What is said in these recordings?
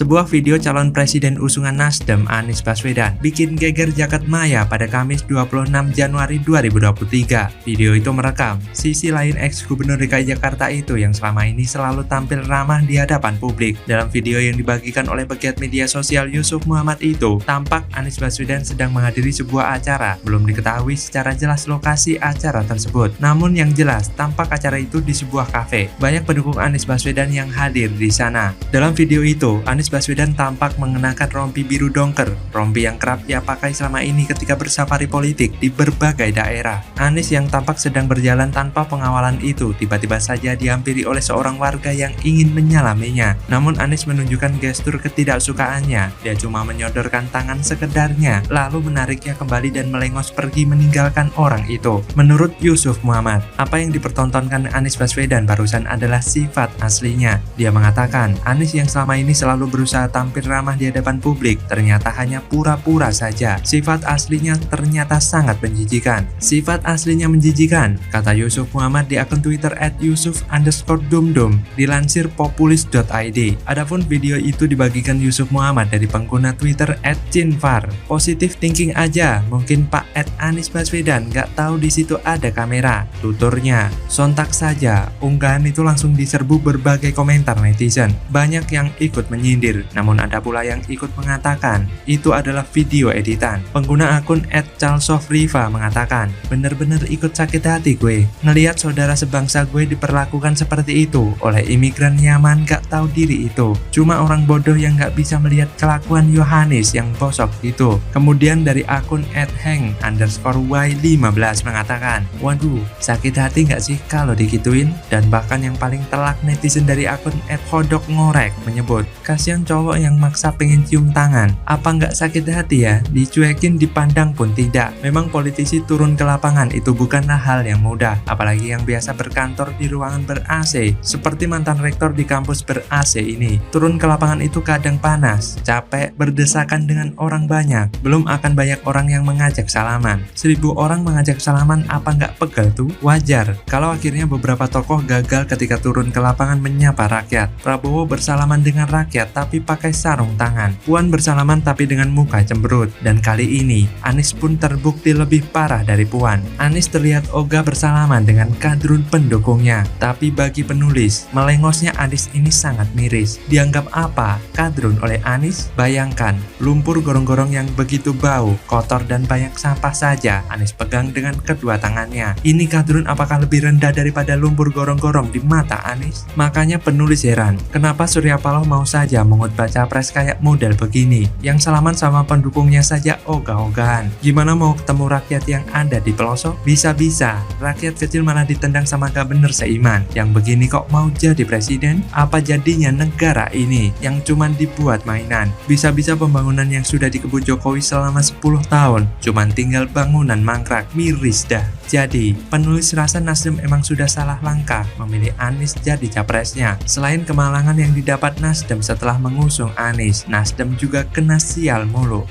Sebuah video calon presiden usungan Nasdem Anies Baswedan bikin geger jagat maya pada Kamis 26 Januari 2023. Video itu merekam sisi lain ex-gubernur DKI Jakarta itu yang selama ini selalu tampil ramah di hadapan publik. Dalam video yang dibagikan oleh pegiat media sosial Yusuf Muhammad itu, tampak Anies Baswedan sedang menghadiri sebuah acara. Belum diketahui secara jelas lokasi acara tersebut. Namun yang jelas, tampak acara itu di sebuah kafe. Banyak pendukung Anies Baswedan yang hadir di sana. Dalam video itu, Anies Baswedan tampak mengenakan rompi biru dongker, rompi yang kerap ia pakai selama ini ketika bersafari politik di berbagai daerah. Anies yang tampak sedang berjalan tanpa pengawalan itu tiba-tiba saja dihampiri oleh seorang warga yang ingin menyalaminya. Namun Anies menunjukkan gestur ketidaksukaannya. Dia cuma menyodorkan tangan sekedarnya, lalu menariknya kembali dan melengos pergi meninggalkan orang itu. Menurut Yusuf Muhammad, apa yang dipertontonkan Anies Baswedan barusan adalah sifat aslinya. Dia mengatakan, Anies yang selama ini selalu berusaha tampil ramah di hadapan publik, ternyata hanya pura-pura saja. Sifat aslinya ternyata sangat menjijikan. Sifat aslinya menjijikan, kata Yusuf Muhammad di akun Twitter @yusuf_dumdum, dilansir populis.id. Adapun video itu dibagikan Yusuf Muhammad dari pengguna Twitter @cinfar. Positif thinking aja, mungkin Pak Anies Baswedan nggak tahu di situ ada kamera, tuturnya. Sontak saja, unggahan itu langsung diserbu berbagai komentar netizen. Banyak yang ikut menyindir, namun ada pula yang ikut mengatakan itu adalah video editan. Pengguna akun @charlesofriva mengatakan, bener-bener ikut sakit hati gue ngelihat saudara sebangsa gue diperlakukan seperti itu oleh imigran Yaman gak tahu diri itu. Cuma orang bodoh yang gak bisa melihat kelakuan Yohanes yang bosok gitu. Kemudian dari akun @heng_y15 mengatakan, waduh, sakit hati gak sih kalau digituin? Dan bahkan yang paling telak netizen dari akun @hodokngorek menyebut, kasihan cowok yang maksa pengen cium tangan. Apa nggak sakit hati ya? Dicuekin, dipandang pun tidak. Memang politisi turun ke lapangan itu bukanlah hal yang mudah, apalagi yang biasa berkantor di ruangan ber-AC. Seperti mantan rektor di kampus ber-AC ini. Turun ke lapangan itu kadang panas, capek, berdesakan dengan orang banyak. Belum akan banyak orang yang mengajak salaman. 1000 orang mengajak salaman, apa nggak pegel tuh? Wajar kalau akhirnya beberapa tokoh gagal ketika turun ke lapangan menyapa rakyat. Prabowo bersalaman dengan rakyat tapi pakai sarung tangan. Puan bersalaman tapi dengan muka cemberut. Dan kali ini Anies pun terbukti lebih parah dari Puan. Anies terlihat ogah bersalaman dengan kadrun pendukungnya. Tapi bagi penulis, melengosnya Anies ini sangat miris. Dianggap apa? Kadrun oleh Anies? Bayangkan, lumpur gorong-gorong yang begitu bau, kotor dan banyak sampah saja Anies pegang dengan kedua tangannya. Ini kadrun apakah lebih rendah daripada lumpur gorong-gorong di mata Anies? Makanya penulis heran, kenapa Surya Paloh mau saja mengutbah capres kayak model begini, yang salaman sama pendukungnya saja ogah-ogahan. Gimana mau ketemu rakyat yang ada di pelosok? Bisa-bisa rakyat kecil malah ditendang sama gak bener seiman. Yang begini kok mau jadi presiden? Apa jadinya negara ini yang cuman dibuat mainan? Bisa-bisa pembangunan yang sudah dikebut Jokowi selama 10 tahun cuman tinggal bangunan mangkrak. Miris dah. Jadi, penulis rasa Nasdem emang sudah salah langkah memilih Anies jadi capresnya. Selain kemalangan yang didapat Nasdem setelah mengusung Anies, Nasdem juga kena sial mulu.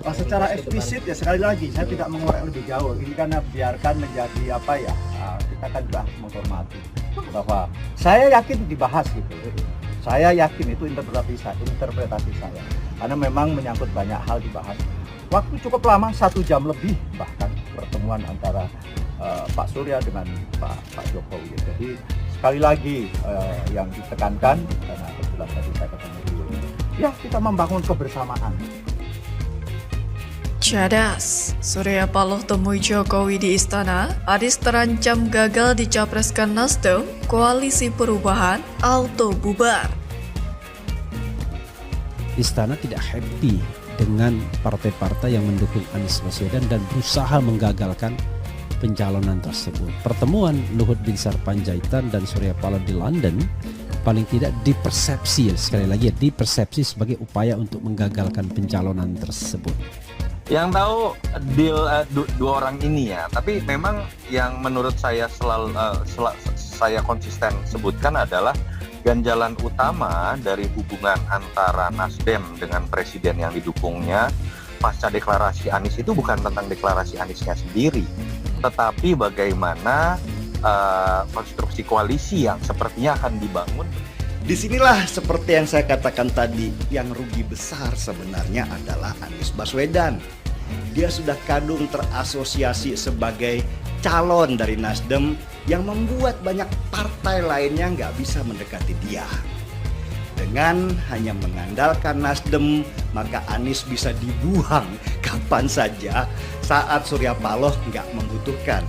Secara eksplisit ya, sekali lagi saya tidak mengorek lebih jauh. Ini karena biarkan menjadi apa ya, kita kan juga harus menghormati bahwa saya yakin dibahas gitu. Saya yakin itu interpretasi saya, karena memang menyangkut banyak hal dibahas. Waktu cukup lama, 1 jam lebih bahkan pertemuan antara Pak Surya dengan Pak Jokowi. Jadi sekali lagi yang ditekankan, karena kebetulan tadi saya ketemu dulu, ya kita membangun kebersamaan. Cadas, Surya Paloh temui Jokowi di istana, Anies terancam gagal dicapreskan Nasdem, koalisi perubahan auto bubar. Istana tidak happy dengan partai-partai yang mendukung Anies Baswedan dan berusaha menggagalkan pencalonan tersebut. Pertemuan Luhut Binsar Panjaitan dan Surya Paloh di London paling tidak dipersepsi, sekali lagi dipersepsi sebagai upaya untuk menggagalkan pencalonan tersebut. Yang tahu deal dua orang ini ya, tapi memang yang menurut saya saya konsisten sebutkan adalah ganjalan utama dari hubungan antara Nasdem dengan presiden yang didukungnya pasca deklarasi Anies itu bukan tentang deklarasi Aniesnya sendiri, tetapi bagaimana konstruksi koalisi yang sepertinya akan dibangun Disinilah seperti yang saya katakan tadi, yang rugi besar sebenarnya adalah Anies Baswedan. Dia sudah kadung terasosiasi sebagai calon dari Nasdem yang membuat banyak partai lainnya nggak bisa mendekati dia. Dengan hanya mengandalkan Nasdem, maka Anies bisa dibuang kapan saja saat Surya Paloh nggak membutuhkan.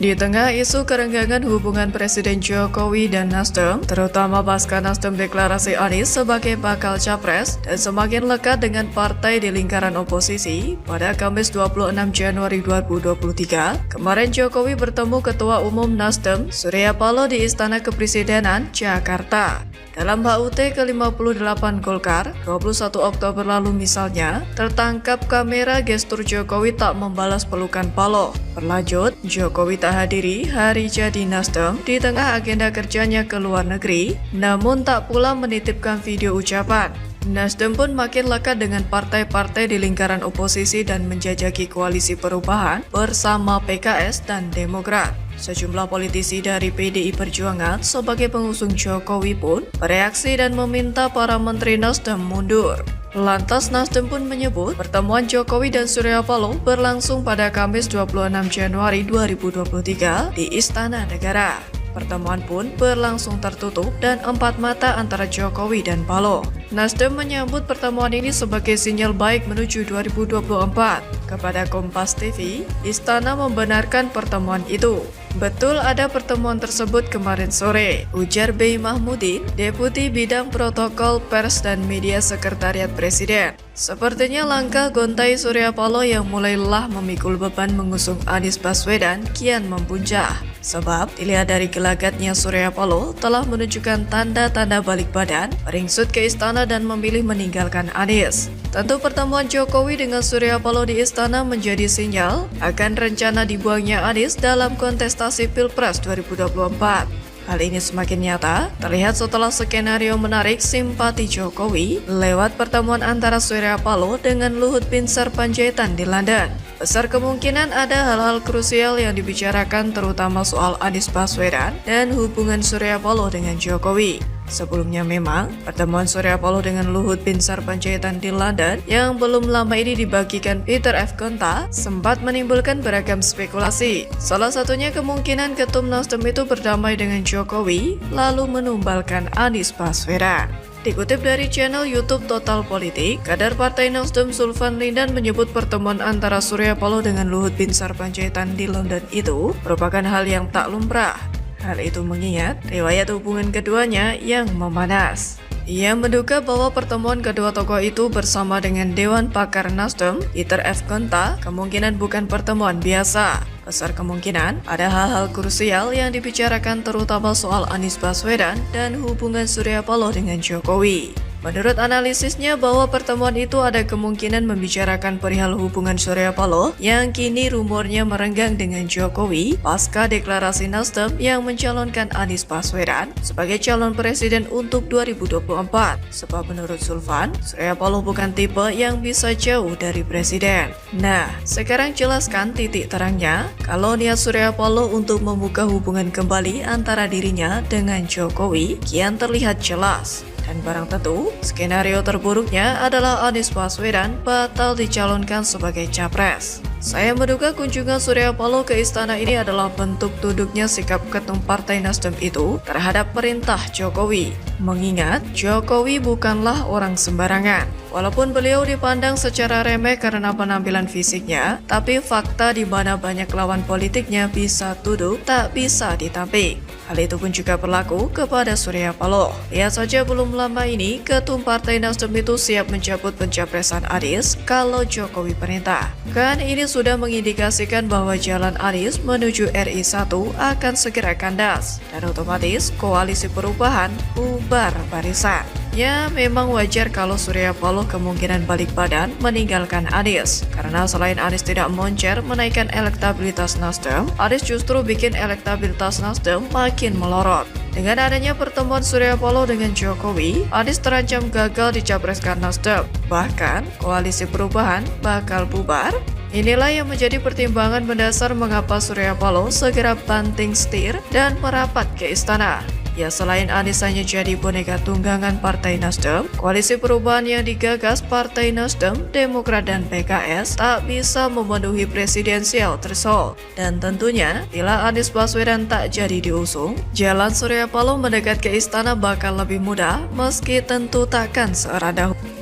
Di tengah isu kerenggangan hubungan Presiden Jokowi dan Nasdem, terutama pasca Nasdem deklarasi Anies sebagai bakal capres dan semakin lekat dengan partai di lingkaran oposisi, pada Kamis 26 Januari 2023, kemarin Jokowi bertemu Ketua Umum Nasdem, Surya Paloh di Istana Kepresidenan, Jakarta. Dalam HUT ke-58 Golkar, 21 Oktober lalu misalnya, tertangkap kamera gestur Jokowi tak membalas pelukan Paloh. Berlanjut, Jokowi tak hadiri hari jadi Nasdem di tengah agenda kerjanya ke luar negeri, namun tak pula menitipkan video ucapan. Nasdem pun makin lekat dengan partai-partai di lingkaran oposisi dan menjajaki koalisi perubahan bersama PKS dan Demokrat. Sejumlah politisi dari PDI Perjuangan sebagai pengusung Jokowi pun bereaksi dan meminta para menteri Nasdem mundur. Lantas Nasdem pun menyebut pertemuan Jokowi dan Surya Paloh berlangsung pada Kamis 26 Januari 2023 di Istana Negara. Pertemuan pun berlangsung tertutup dan empat mata antara Jokowi dan Paloh. Nasdem menyambut pertemuan ini sebagai sinyal baik menuju 2024. Kepada Kompas TV, Istana membenarkan pertemuan itu. Betul ada pertemuan tersebut kemarin sore, ujar Bey Mahmudin, Deputi Bidang Protokol Pers dan Media Sekretariat Presiden. Sepertinya langkah gontai Surya Paloh yang mulai lelah memikul beban mengusung Anies Baswedan kian mempuncak. Sebab dilihat dari gelagatnya Surya Paloh telah menunjukkan tanda-tanda balik badan, meringsut ke istana dan memilih meninggalkan Anies. Tentu pertemuan Jokowi dengan Surya Paloh di istana menjadi sinyal akan rencana dibuangnya Anies dalam kontestasi Pilpres 2024. Hal ini semakin nyata terlihat setelah skenario menarik simpati Jokowi lewat pertemuan antara Surya Paloh dengan Luhut Binsar Panjaitan di London. Besar kemungkinan ada hal-hal krusial yang dibicarakan terutama soal Anies Baswedan dan hubungan Surya Paloh dengan Jokowi. Sebelumnya memang, pertemuan Surya Paloh dengan Luhut Binsar Panjaitan di London yang belum lama ini dibagikan Peter F. Konta sempat menimbulkan beragam spekulasi. Salah satunya kemungkinan Ketum Nasdem itu berdamai dengan Jokowi lalu menumbalkan Anies Baswedan. Dikutip dari channel YouTube Total Politik, kader Partai Nasdem Sulvan Lindan menyebut pertemuan antara Surya Paloh dengan Luhut Binsar Panjaitan di London itu merupakan hal yang tak lumrah. Hal itu mengingat riwayat hubungan keduanya yang memanas. Ia menduga bahwa pertemuan kedua tokoh itu bersama dengan Dewan Pakar Nasdem, Peter F. Konta, kemungkinan bukan pertemuan biasa. Besar kemungkinan ada hal-hal krusial yang dibicarakan terutama soal Anies Baswedan dan hubungan Surya Paloh dengan Jokowi. Menurut analisisnya bahwa pertemuan itu ada kemungkinan membicarakan perihal hubungan Surya Paloh yang kini rumornya merenggang dengan Jokowi pasca deklarasi Nasdem yang mencalonkan Anies Baswedan sebagai calon presiden untuk 2024. Sebab menurut Sulvan, Surya Paloh bukan tipe yang bisa jauh dari presiden. Nah, sekarang jelaskan titik terangnya kalau niat Surya Paloh untuk membuka hubungan kembali antara dirinya dengan Jokowi kian terlihat jelas. Dan barang tentu, skenario terburuknya adalah Anies Baswedan batal dicalonkan sebagai capres. Saya menduga kunjungan Surya Paloh ke istana ini adalah bentuk tunduknya sikap ketum Partai Nasdem itu terhadap perintah Jokowi. Mengingat Jokowi bukanlah orang sembarangan. Walaupun beliau dipandang secara remeh karena penampilan fisiknya, tapi fakta di mana banyak lawan politiknya bisa tuduh tak bisa ditampik. Hal itu pun juga berlaku kepada Surya Paloh. Lihat saja belum lama ini, ketum Partai Nasdem itu siap mencabut pencapresan Anies kalau Jokowi perintah. Kan ini sudah mengindikasikan bahwa jalan Anies menuju RI1 akan segera kandas. Dan otomatis koalisi perubahan bubar barisan. Ya, memang wajar kalau Surya Paloh kemungkinan balik badan meninggalkan Anies. Karena selain Anies tidak moncer menaikkan elektabilitas Nasdem, Anies justru bikin elektabilitas Nasdem makin melorot. Dengan adanya pertemuan Surya Paloh dengan Jokowi, Anies terancam gagal dicapreskan Nasdem. Bahkan, koalisi perubahan bakal bubar. Inilah yang menjadi pertimbangan mendasar mengapa Surya Paloh segera banting setir dan merapat ke istana. Ya, selain Anies hanya jadi boneka tunggangan Partai Nasdem, koalisi perubahan yang digagas Partai Nasdem, Demokrat dan PKS tak bisa memenuhi presidensial threshold. Dan tentunya, bila Anies Baswedan tak jadi diusung, jalan Surya Paloh mendekat ke istana bakal lebih mudah, meski tentu takkan searah dahulu.